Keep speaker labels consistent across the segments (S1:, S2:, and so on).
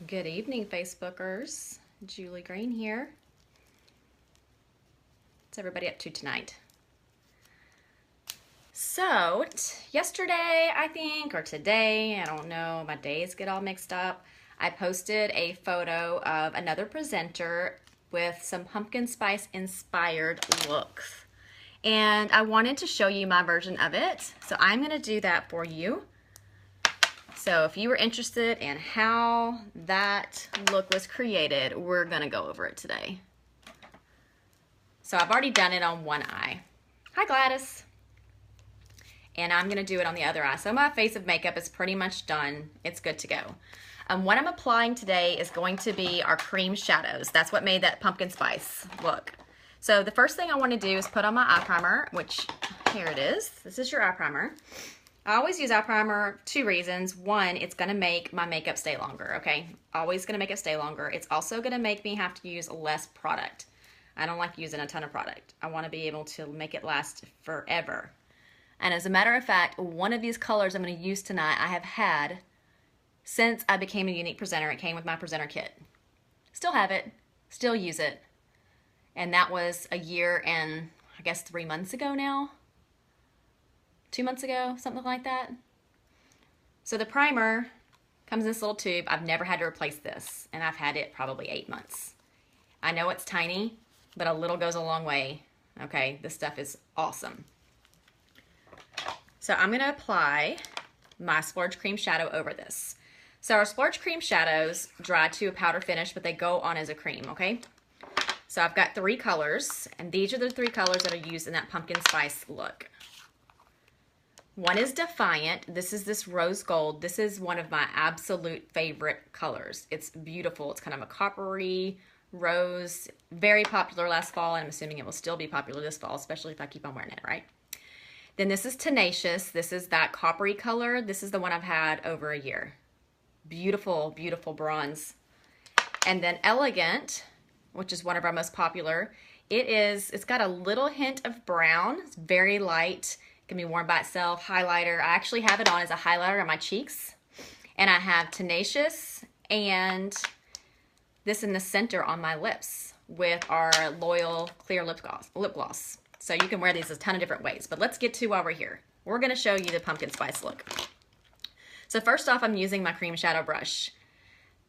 S1: Good evening, Facebookers. Julie Green here. What's everybody up to tonight? So, yesterday, I think, or today, I don't know, my days get all mixed up. I posted a photo of another presenter with some pumpkin spice inspired looks. And I wanted to show you my version of it. So I'm going to do that for you. So if you were interested in how that look was created, we're going to go over it today. So I've already done it on one eye. Hi, Gladys. And I'm going to do it on the other eye. So my face of makeup is pretty much done. It's good to go. What I'm applying today is going to be our cream shadows. That's what made that pumpkin spice look. So the first thing I want to do is put on my eye primer, which here it is. This is your eye primer. I always use eye primer, two reasons. One, it's going to make my makeup stay longer, okay? Always going to make it stay longer. It's also going to make me have to use less product. I don't like using a ton of product. I want to be able to make it last forever. And as a matter of fact, one of these colors I'm going to use tonight, I have had since I became a unique presenter. It came with my presenter kit. Still have it, still use it. And that was a year and I guess 3 months ago now. 2 months ago, something like that. So the primer comes in this little tube. I've never had to replace this, and I've had it probably 8 months. I know it's tiny, but a little goes a long way. Okay, this stuff is awesome. So I'm gonna apply my Splurge Cream Shadow over this. So our Splurge Cream Shadows dry to a powder finish, but they go on as a cream, okay? So I've got 3 colors, and these are the 3 colors that are used in that pumpkin spice look. One is Defiant. This is this rose gold. This is one of my absolute favorite colors. It's beautiful. It's kind of a coppery rose. Very popular last fall, and I'm assuming it will still be popular this fall, especially if I keep on wearing it, right? Then this is Tenacious. This is that coppery color. This is the one I've had over a year. Beautiful, beautiful bronze. And then Elegant, which is one of our most popular. It's got a little hint of brown. It's very light. Can be worn by itself. Highlighter. I actually have it on as a highlighter on my cheeks. And I have Tenacious and this in the center on my lips with our Loyal Clear Lip Gloss. So you can wear these a ton of different ways. But let's get to while we're here. We're going to show you the pumpkin spice look. So first off, I'm using my cream shadow brush.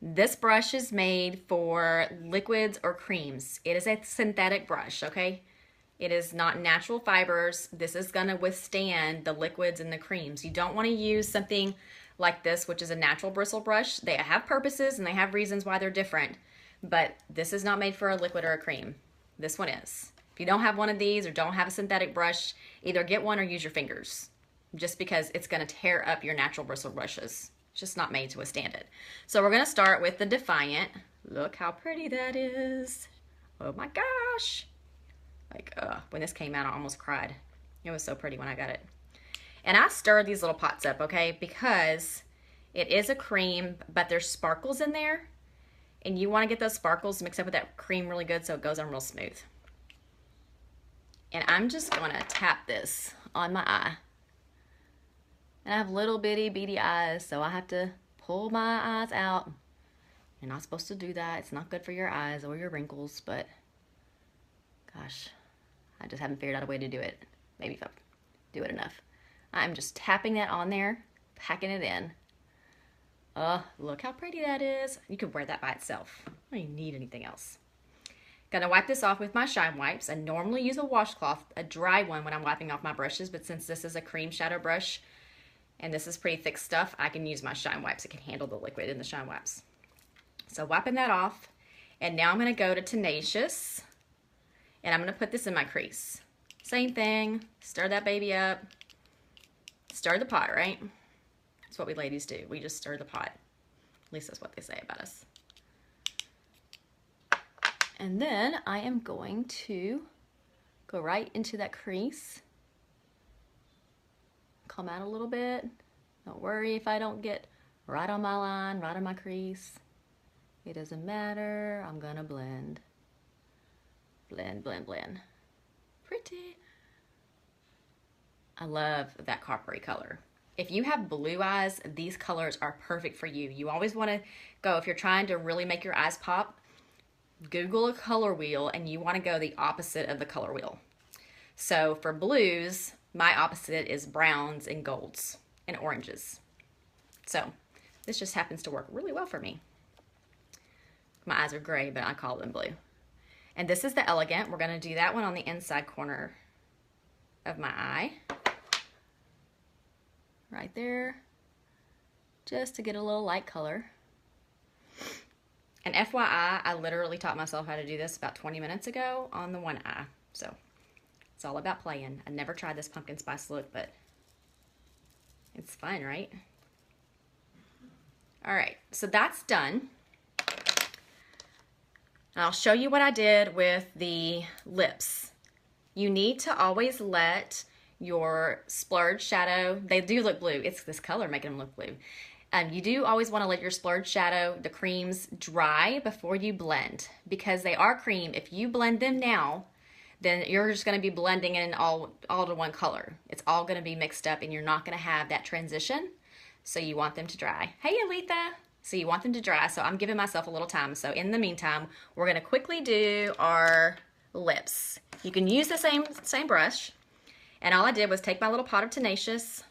S1: This brush is made for liquids or creams. It is a synthetic brush, okay? It is not natural fibers. This is gonna withstand the liquids and the creams. You don't wanna use something like this, which is a natural bristle brush. They have purposes and they have reasons why they're different, but this is not made for a liquid or a cream. This one is. If you don't have one of these or don't have a synthetic brush, either get one or use your fingers, just because it's gonna tear up your natural bristle brushes. It's just not made to withstand it. So we're gonna start with the Defiant. Look how pretty that is. Oh my gosh. Like, when this came out, I almost cried. It was so pretty when I got it. And I stir these little pots up, okay, because it is a cream, but there's sparkles in there. And you want to get those sparkles mixed up with that cream really good so it goes on real smooth. And I'm just going to tap this on my eye. And I have little bitty beady eyes, so I have to pull my eyes out. You're not supposed to do that. It's not good for your eyes or your wrinkles, but gosh, I just haven't figured out a way to do it. Maybe if I do it enough. I'm just tapping that on there, packing it in. Look how pretty that is. You could wear that by itself. I don't even need anything else. Gonna wipe this off with my shine wipes. I normally use a washcloth, a dry one when I'm wiping off my brushes, but since this is a cream shadow brush and this is pretty thick stuff, I can use my shine wipes. It can handle the liquid in the shine wipes. So wiping that off, and now I'm gonna go to Tenacious. And I'm going to put this in my crease. Same thing. Stir that baby up. Stir the pot, right? That's what we ladies do. We just stir the pot. At least that's what they say about us. And then I am going to go right into that crease. Come out a little bit. Don't worry if I don't get right on my line, right on my crease. It doesn't matter. I'm going to blend. Blend, blend, blend. Pretty. I love that coppery color. If you have blue eyes, these colors are perfect for you. You always want to go, if you're trying to really make your eyes pop, Google a color wheel and you want to go the opposite of the color wheel. So for blues, my opposite is browns and golds and oranges. So this just happens to work really well for me. My eyes are gray, but I call them blue. And this is the Elegant. We're going to do that one on the inside corner of my eye. Right there, just to get a little light color. And FYI, I literally taught myself how to do this about 20 minutes ago on the one eye. So it's all about playing. I never tried this pumpkin spice look, but it's fun, right? All right, so that's done. I'll show you what I did with the lips. You need to always let your splurge shadow, they do look blue. It's this color making them look blue. You do always want to let your splurge shadow, the creams, dry before you blend, because they are cream. If you blend them now, then you're just going to be blending in all to one color. It's all going to be mixed up and you're not going to have that transition. So you want them to dry. Hey, Aletha. So you want them to dry. So I'm giving myself a little time. So in the meantime, we're going to quickly do our lips. You can use the same brush. And all I did was take my little pot of Tenacious,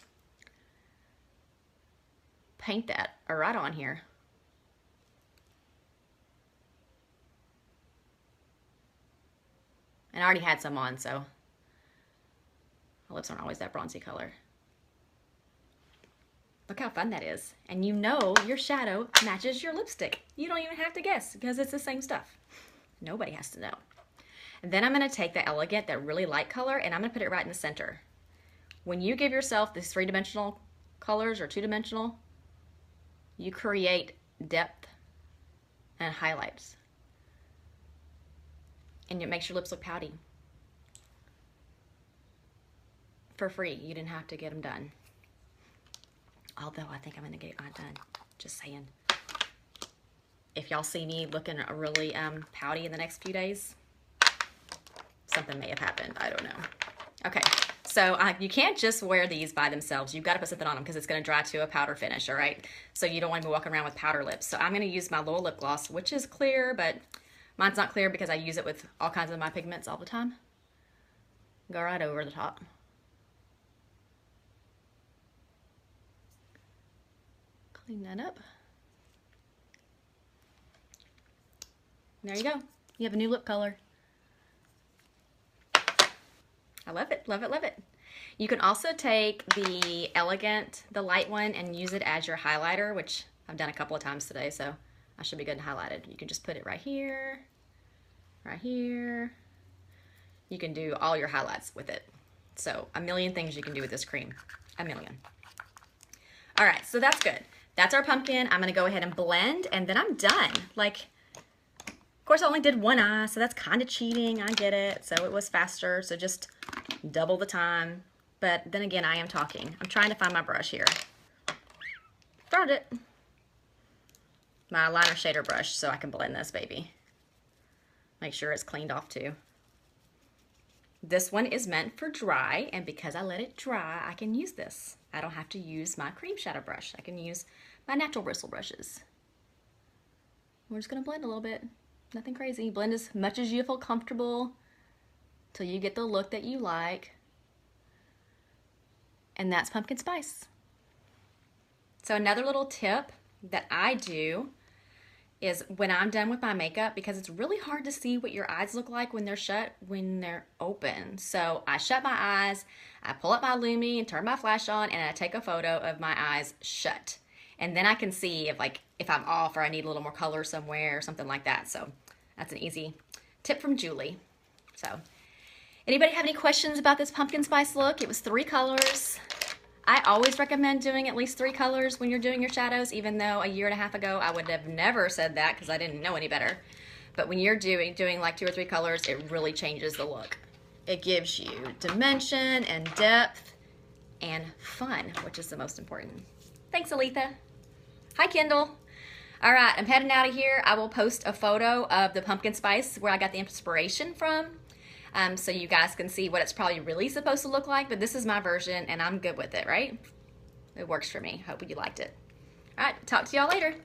S1: paint that right on here. And I already had some on, so my lips aren't always that bronzy color. Look how fun that is. And you know your shadow matches your lipstick. You don't even have to guess because it's the same stuff. Nobody has to know. And then I'm going to take the Elegant, that really light color, and I'm going to put it right in the center. When you give yourself these three-dimensional colors or two-dimensional, you create depth and highlights. And it makes your lips look pouty. For free. You didn't have to get them done. Although I think I'm going to get mine done. Just saying. If y'all see me looking really pouty in the next few days, something may have happened. I don't know. Okay, so you can't just wear these by themselves. You've got to put something on them because it's going to dry to a powder finish, all right? So you don't want to be walking around with powder lips. So I'm going to use my Loyal Lipgloss, which is clear, but mine's not clear because I use it with all kinds of my pigments all the time. Go right over the top. Clean that up. There you go. You have a new lip color. I love it, love it, love it. You can also take the Elegant, the light one, and use it as your highlighter, which I've done a couple of times today, so I should be good and highlighted. You can just put it right here, right here. You can do all your highlights with it. So a million things you can do with this cream, a million. All right, so that's good. That's our pumpkin. I'm gonna go ahead and blend, and then I'm done. Like, of course I only did one eye, so that's kind of cheating, I get it. So it was faster, so just double the time. But then again, I am talking. I'm trying to find my brush here. Found it. My liner shader brush, so I can blend this baby. Make sure it's cleaned off too. This one is meant for dry, and because I let it dry, I can use this. I don't have to use my cream shadow brush. I can use my natural bristle brushes. We're just gonna blend a little bit. Nothing crazy. Blend as much as you feel comfortable till you get the look that you like. And that's pumpkin spice. So another little tip that I do is when I'm done with my makeup, because it's really hard to see what your eyes look like when they're shut, when they're open. So I shut my eyes, I pull up my Lumi and turn my flash on, and I take a photo of my eyes shut. And then I can see if I'm off or I need a little more color somewhere or something like that. So that's an easy tip from Julie. So anybody have any questions about this pumpkin spice look? It was 3 colors. I always recommend doing at least 3 colors when you're doing your shadows, even though a year and a half ago I would have never said that because I didn't know any better. But when you're doing like 2 or 3 colors, it really changes the look. It gives you dimension and depth and fun, which is the most important. Thanks, Aletha. Hi, Kendall. All right, I'm heading out of here. I will post a photo of the pumpkin spice where I got the inspiration from. So you guys can see what it's probably really supposed to look like, but this is my version and I'm good with it, right? it works for me. Hope you liked it. All right, talk to y'all later.